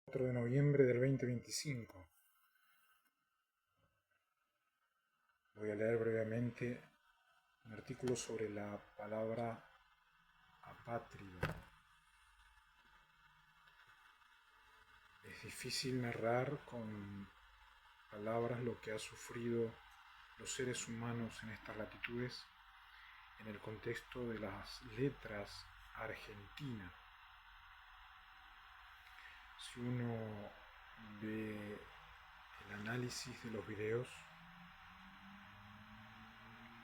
4 de noviembre del 2025. Voy a leer brevemente un artículo sobre la palabra apátrida. Es difícil narrar con palabras lo que han sufrido los seres humanos en estas latitudes en el contexto de las letras argentinas. Si uno ve el análisis de los videos,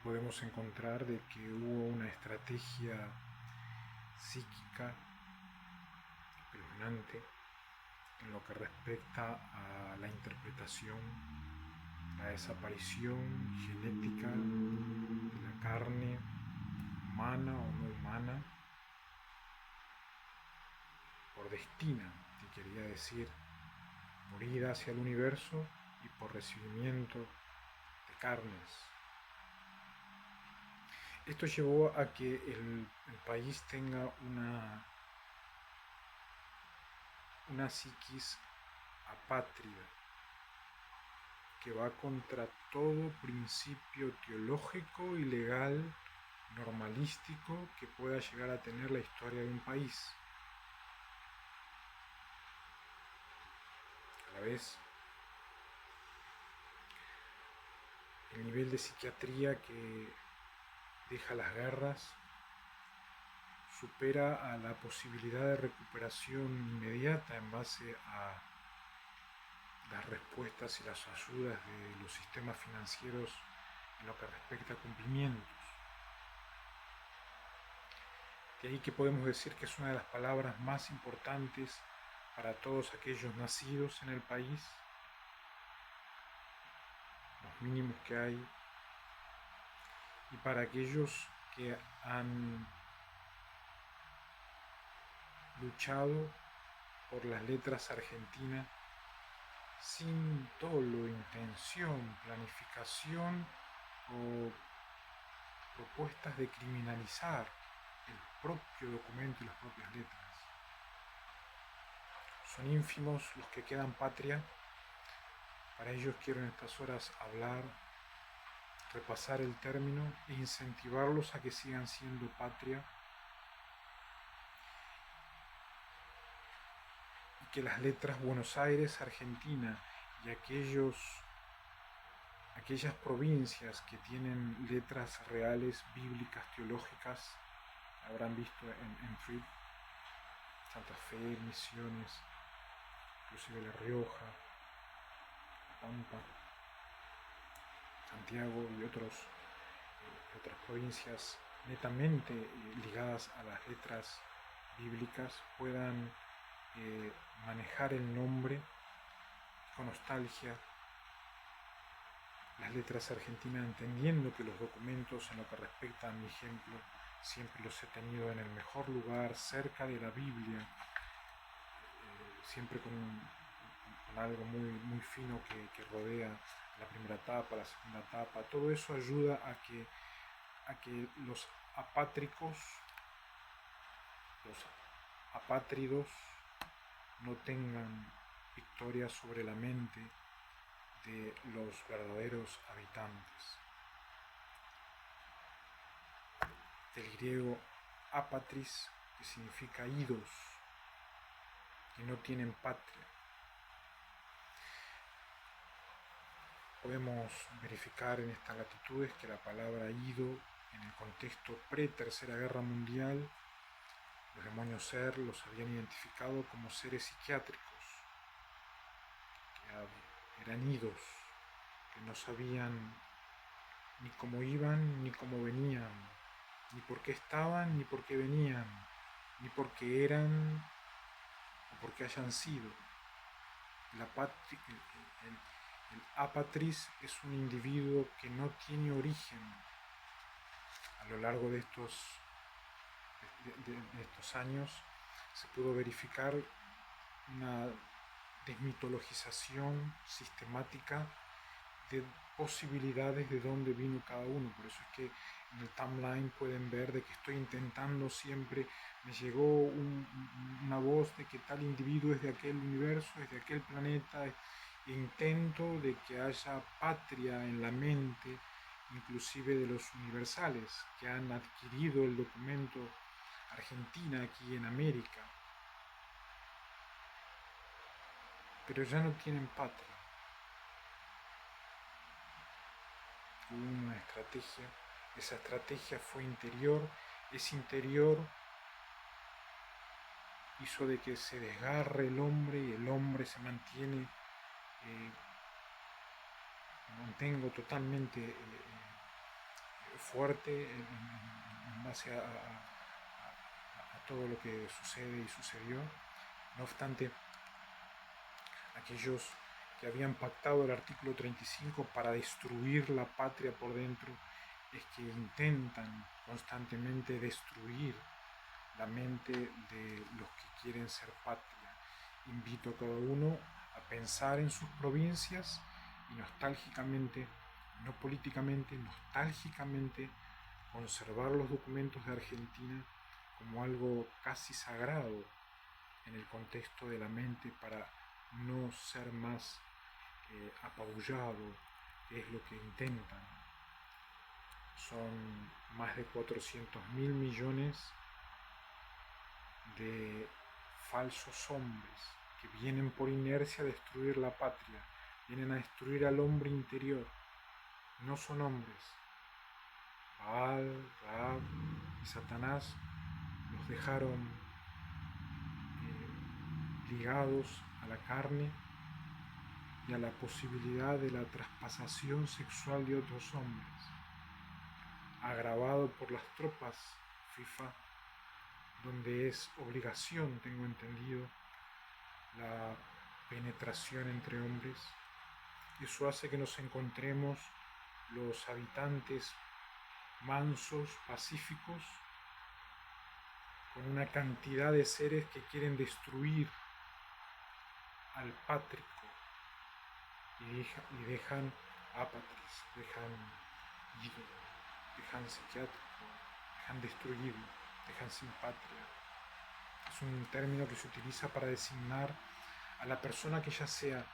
podemos encontrar de que hubo una estrategia psíquica espeluznante en lo que respecta a la interpretación, la desaparición genética de la carne humana o no humana por destina, que quería decir morida hacia el universo y por recibimiento de carnes. Esto llevó a que el país tenga una psiquis apátrida que va contra todo principio teológico y legal normalístico que pueda llegar a tener la historia de un país. A la vez, el nivel de psiquiatría que deja las guerras supera a la posibilidad de recuperación inmediata en base a las respuestas y las ayudas de los sistemas financieros en lo que respecta a cumplimientos. De ahí que podemos decir que es una de las palabras más importantes para todos aquellos nacidos en el país, los mínimos que hay, y para aquellos que han luchado por las letras argentinas sin dolo, intención, planificación o propuestas de criminalizar el propio documento y las propias letras. Son ínfimos los que quedan patria. Para ellos quiero en estas horas hablar, repasar el término e incentivarlos a que sigan siendo patria y que las letras Buenos Aires, Argentina y aquellas provincias que tienen letras reales, bíblicas, teológicas, habrán visto en Trip, Santa Fe, Misiones, inclusive La Rioja, Pampa, Santiago y otras provincias netamente ligadas a las letras bíblicas puedan manejar el nombre con nostalgia, las letras argentinas, entendiendo que los documentos en lo que respecta a mi ejemplo siempre los he tenido en el mejor lugar, cerca de la Biblia, siempre con algo muy, muy fino que rodea la primera etapa, la segunda etapa. Todo eso ayuda a que los apátricos, los apátridos, no tengan victoria sobre la mente de los verdaderos habitantes. Del griego apatris, que significa idos, que no tienen patria. Podemos verificar en estas latitudes que la palabra ido, en el contexto pre-Tercera Guerra Mundial, los demonios ser los habían identificado como seres psiquiátricos, que eran idos, que no sabían ni cómo iban ni cómo venían, ni por qué estaban ni por qué venían, ni por qué eran o por qué hayan sido. El apatris es un individuo que no tiene origen. A lo largo de estos años se pudo verificar una desmitologización sistemática de posibilidades de dónde vino cada uno. Por eso es que en el timeline pueden ver de que estoy intentando siempre, me llegó una voz de que tal individuo es de aquel universo, es de aquel planeta, e intento de que haya patria en la mente, inclusive de los universales, que han adquirido el documento Argentina aquí en América, pero ya no tienen patria. Hubo una estrategia, esa estrategia fue interior, ese interior hizo de que se desgarre el hombre y el hombre se mantengo totalmente fuerte en base a todo lo que sucede y sucedió. No obstante, aquellos que habían pactado el artículo 35 para destruir la patria por dentro, es que intentan constantemente destruir la mente de los que quieren ser patria. Invito a cada uno a pensar en sus provincias y nostálgicamente, no políticamente, nostálgicamente, conservar los documentos de Argentina como algo casi sagrado en el contexto de la mente para no ser más apabullado, que es lo que intentan. Son más de 400.000 millones de falsos hombres que vienen por inercia a destruir la patria, vienen a destruir al hombre interior. No son hombres. Baal, Raab y Satanás los dejaron ligados a la carne y a la posibilidad de la traspasación sexual de otros hombres, agravado por las tropas FIFA, donde es obligación, tengo entendido, la penetración entre hombres. Eso hace que nos encontremos los habitantes mansos, pacíficos, con una cantidad de seres que quieren destruir al pátrico y dejan apatris, dejan ido, dejan psiquiátrico, dejan destruido, dejan sin patria. Es un término que se utiliza para designar a la persona que ya sea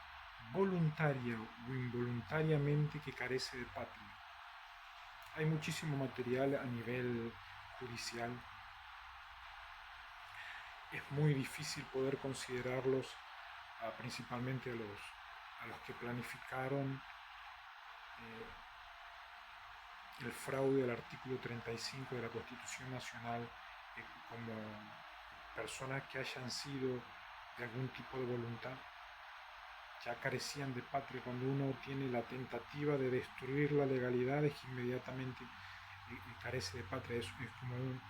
voluntaria o involuntariamente que carece de patria. Hay muchísimo material a nivel judicial. Es muy difícil poder considerarlos principalmente a los que planificaron el fraude al artículo 35 de la Constitución Nacional como personas que hayan sido de algún tipo de voluntad. Ya carecían de patria. Cuando uno tiene la tentativa de destruir la legalidad, es que inmediatamente carece de patria. Es como un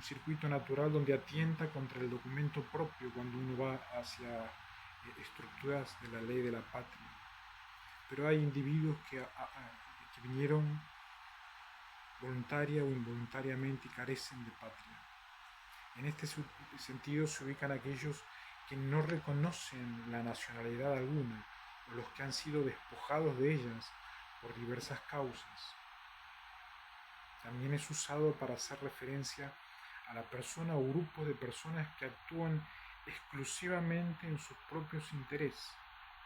circuito natural donde atienta contra el documento propio cuando uno va hacia estructuras de la ley de la patria. Pero hay individuos que vinieron voluntaria o involuntariamente y carecen de patria. En este sentido se ubican aquellos que no reconocen la nacionalidad alguna, o los que han sido despojados de ellas por diversas causas. También es usado para hacer referencia a la persona o grupos de personas que actúan exclusivamente en sus propios intereses,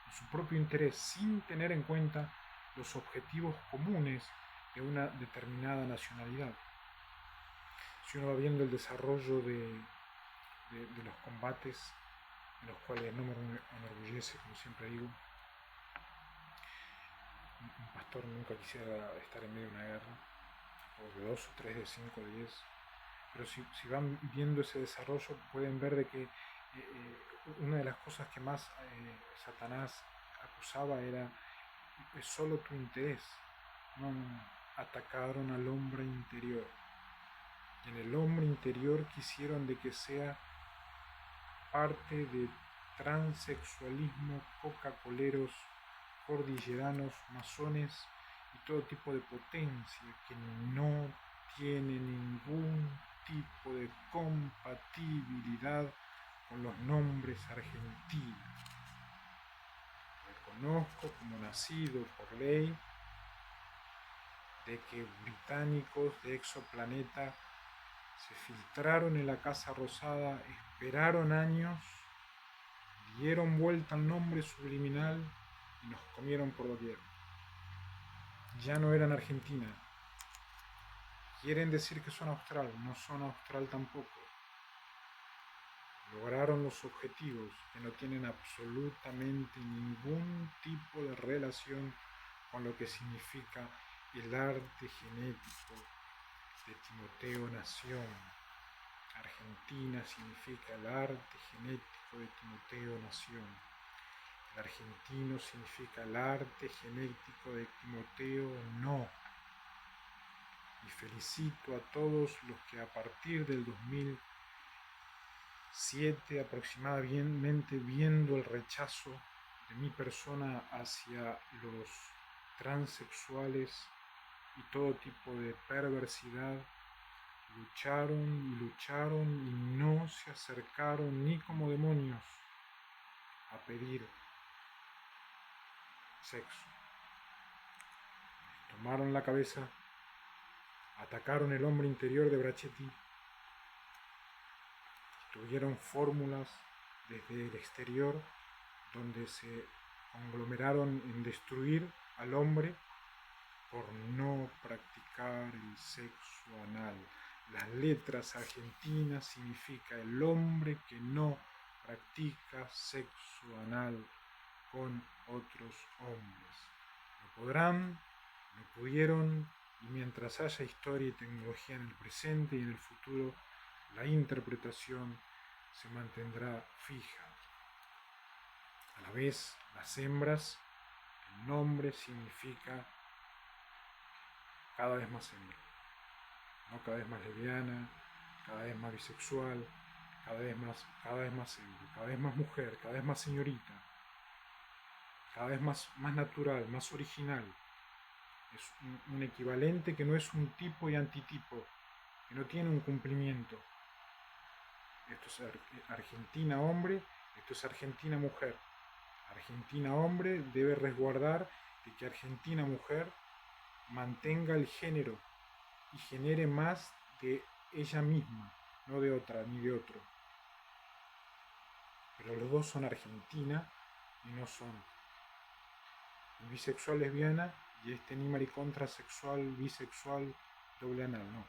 en su propio interés, sin tener en cuenta los objetivos comunes de una determinada nacionalidad. Si uno va viendo el desarrollo de los combates, en los cuales no me enorgullece, como siempre digo, un pastor nunca quisiera estar en medio de una guerra, o de 2 o 3, de 5 o 10, pero si van viendo ese desarrollo pueden ver de que una de las cosas que más Satanás acusaba era solo tu interés. No, atacaron al hombre interior, y en el hombre interior quisieron de que sea parte de transexualismo, coca-coleros, cordilleranos, masones y todo tipo de potencia que no tiene ningún tipo de compatibilidad con los nombres argentinos. reconozco como nacido por ley de que británicos de exoplaneta se filtraron en la Casa Rosada, esperaron años, dieron vuelta al nombre subliminal y nos comieron por doquier. Ya no eran Argentina. Quieren decir que son austral, no son austral tampoco. Lograron los objetivos que no tienen absolutamente ningún tipo de relación con lo que significa el arte genético de Timoteo Nación. Argentina significa el arte genético de Timoteo Nación. El argentino significa el arte genético de Timoteo No. Y felicito a todos los que a partir del 2007 aproximadamente, viendo el rechazo de mi persona hacia los transexuales y todo tipo de perversidad, lucharon y no se acercaron ni como demonios a pedir sexo. Tomaron la cabeza, atacaron el hombre interior de Brachetti, tuvieron fórmulas desde el exterior donde se conglomeraron en destruir al hombre por no practicar el sexo anal. Las letras argentinas significa el hombre que no practica sexo anal con otros hombres. No podrán, no pudieron, y mientras haya historia y tecnología en el presente y en el futuro, la interpretación se mantendrá fija. A la vez, las hembras, el nombre significa cada vez más hembra, no cada vez más lesbiana, cada vez más bisexual, cada vez más hembra, cada vez más mujer, cada vez más señorita, cada vez más natural, más original. Es un equivalente que no es un tipo y antitipo, que no tiene un cumplimiento. Esto es Argentina hombre, esto es Argentina mujer. Argentina hombre debe resguardar de que Argentina mujer mantenga el género y genere más de ella misma, no de otra ni de otro. Pero los dos son Argentina y no son ni bisexual lesbiana y ni maricón transexual, bisexual, doble anal, no.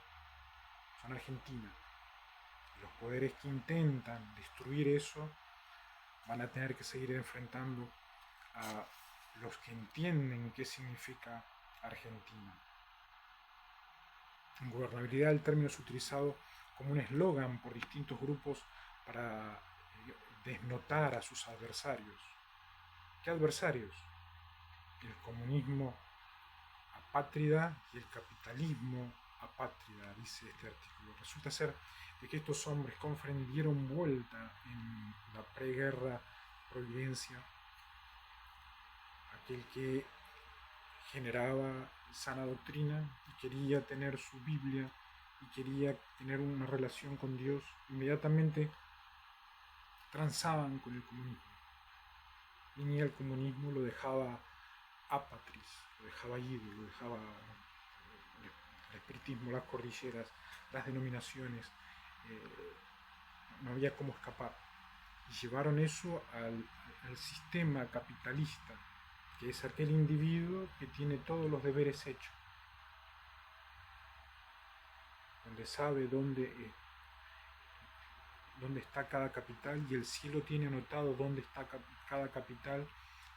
Son Argentina. Los poderes que intentan destruir eso van a tener que seguir enfrentando a los que entienden qué significa Argentina. En gobernabilidad el término es utilizado como un eslogan por distintos grupos para desnotar a sus adversarios. ¿Qué adversarios? El comunismo apátrida y el capitalismo apátrida, dice este artículo. Resulta ser de que estos hombres dieron vuelta en la preguerra Providencia, aquel que generaba sana doctrina y quería tener su Biblia y quería tener una relación con Dios, inmediatamente transaban con el comunismo. Y el comunismo lo dejaba apatris, lo dejaba ido, lo dejaba el espiritismo, las cordilleras, las denominaciones, no había cómo escapar. Y llevaron eso al sistema capitalista, que es aquel individuo que tiene todos los deberes hechos, donde sabe dónde está cada capital y el cielo tiene anotado dónde está cada capital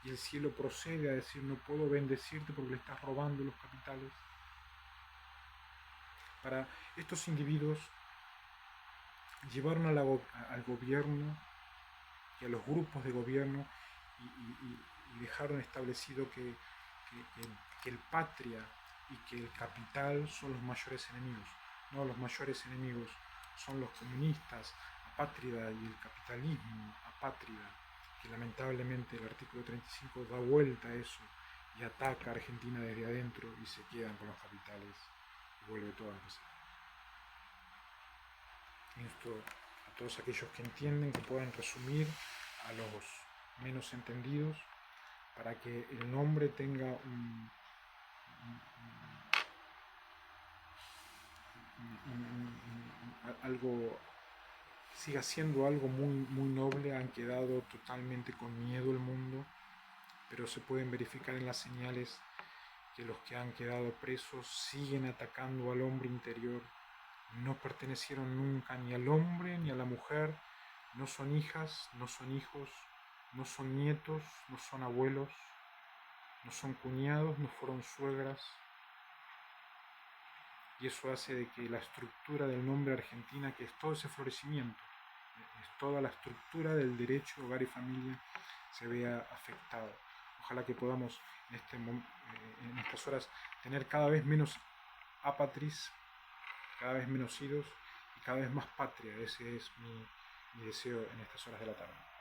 y el cielo procede a decir no puedo bendecirte porque le estás robando los capitales. Para estos individuos llevaron al gobierno y a los grupos de gobierno y dejaron establecido que el patria y que el capital son los mayores enemigos. No, los mayores enemigos son los comunistas apátrida y el capitalismo apátrida, que lamentablemente el artículo 35 da vuelta a eso y ataca a Argentina desde adentro y se quedan con los capitales y vuelve todo a empezar. Esto a todos aquellos que entienden, que puedan resumir a los menos entendidos para que el nombre tenga algo, siga siendo algo muy, muy noble. Han quedado totalmente con miedo el mundo, pero se pueden verificar en las señales que los que han quedado presos siguen atacando al hombre interior. No pertenecieron nunca ni al hombre ni a la mujer, no son hijas, no son hijos, no son nietos, no son abuelos, no son cuñados, no fueron suegras. Y eso hace de que la estructura del nombre Argentina, que es todo ese florecimiento, es toda la estructura del derecho, hogar y familia, se vea afectado. Ojalá que podamos en estas horas tener cada vez menos apatris, cada vez menos idos y cada vez más patria. Ese es mi deseo en estas horas de la tarde.